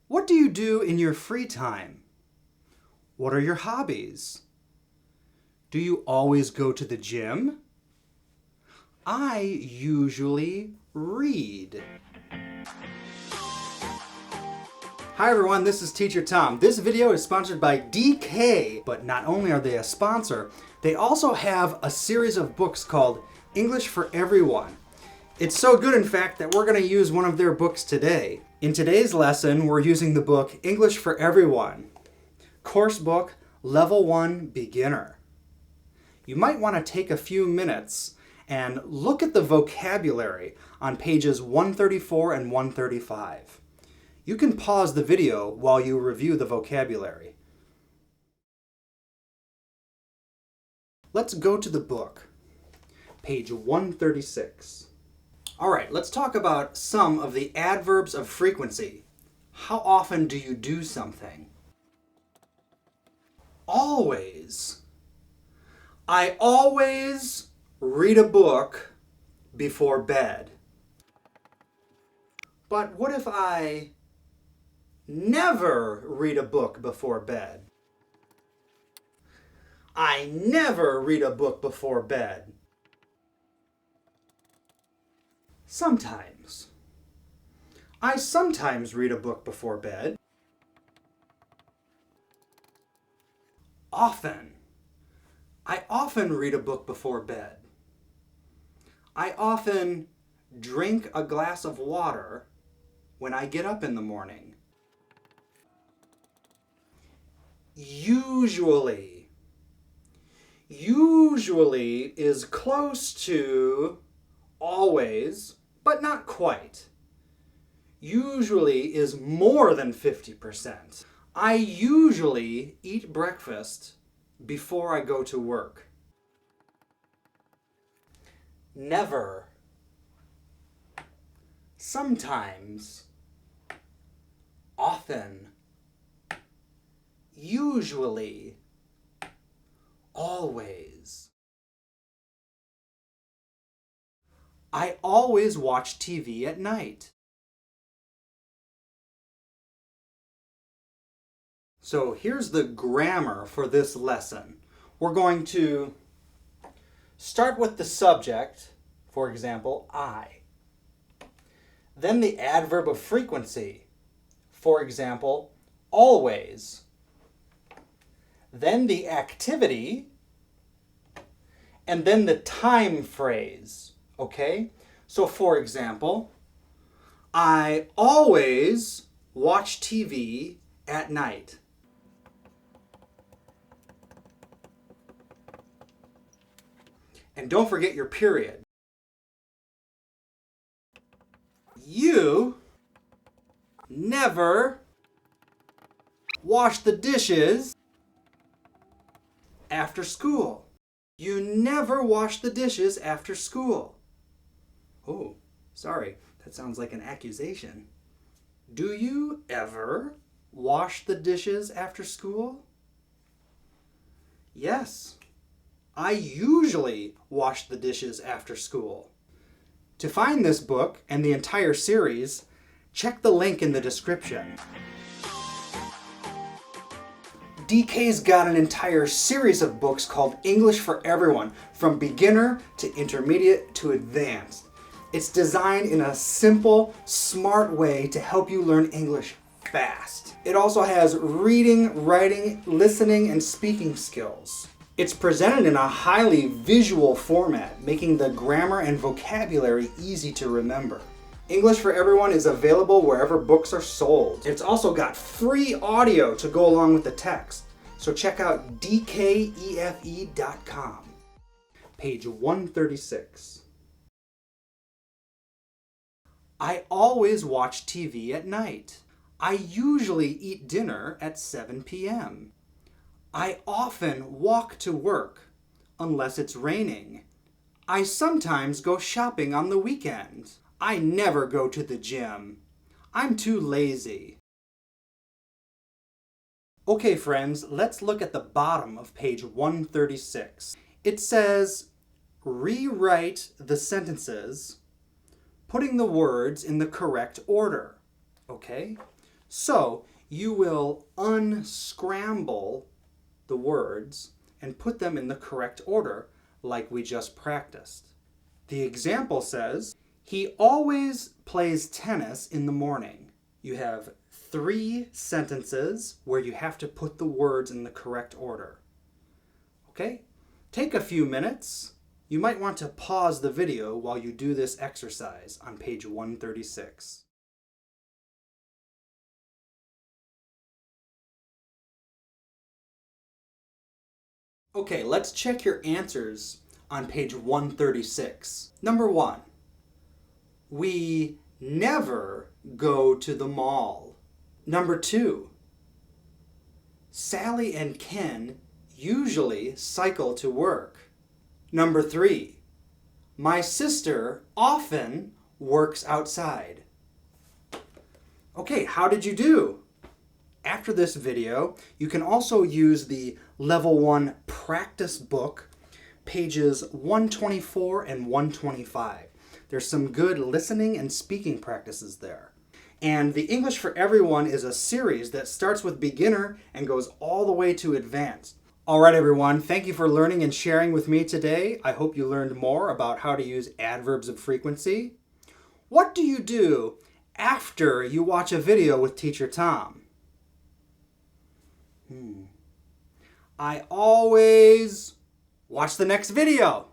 What do you do in your free time? What are your hobbies? Do you always go to the gym? I usually read. Hi everyone, this is Teacher Tom. This video is sponsored by DK, but not only are they a sponsor, they also have a series of books called English for Everyone. It's so good, in fact, that we're going to use one of their books today. In today's lesson, we're using the book English for Everyone, course book, Level 1 Beginner. You might want to take a few minutes and look at the vocabulary on pages 134 and 135. You can pause the video while you review the vocabulary. Let's go to the book, page 136. All right, let's talk about some of the adverbs of frequency. How often do you do something? Always. I always read a book before bed. But what if I never read a book before bed? I never read a book before bed. Sometimes. I sometimes read a book before bed. Often. I often read a book before bed. I often drink a glass of water when I get up in the morning. Usually. Usually is close to always, but not quite. Usually is more than 50%. I usually eat breakfast before I go to work. Never. Sometimes. Often. Usually. Always. I always watch TV at night. So here's the grammar for this lesson. We're going to start with the subject, for example, I. Then the adverb of frequency, for example, always. Then the activity, and then the time phrase, okay? So for example, I always watch TV at night. And don't forget your period. You never wash the dishes after school. You never wash the dishes after school. Oh, sorry, that sounds like an accusation. Do you ever wash the dishes after school? Yes, I usually wash the dishes after school. To find this book and the entire series, check the link in the description. DK's got an entire series of books called English for Everyone, from beginner to intermediate to advanced. It's designed in a simple, smart way to help you learn English fast. It also has reading, writing, listening, and speaking skills. It's presented in a highly visual format, making the grammar and vocabulary easy to remember. English for Everyone is available wherever books are sold. It's also got free audio to go along with the text, so check out dkefe.com. Page 136. I always watch TV at night. I usually eat dinner at 7 p.m. I often walk to work, unless it's raining. I sometimes go shopping on the weekend. I never go to the gym. I'm too lazy. Okay, friends, let's look at the bottom of page 136. It says, rewrite the sentences, putting the words in the correct order. Okay? So you will unscramble the words and put them in the correct order like we just practiced. The example says, he always plays tennis in the morning. You have 3 sentences where you have to put the words in the correct order. Okay? Take a few minutes. You might want to pause the video while you do this exercise on page 136. Okay, let's check your answers on page 136. Number 1, we never go to the mall. Number 2, Sally and Ken usually cycle to work. Number 3, my sister often works outside. Okay, how did you do? After this video, you can also use the Level 1 practice book, pages 124 and 125. There's some good listening and speaking practices there. And the English for Everyone is a series that starts with beginner and goes all the way to advanced. All right, everyone, thank you for learning and sharing with me today. I hope you learned more about how to use adverbs of frequency. What do you do after you watch a video with Teacher Tom? I always watch the next video.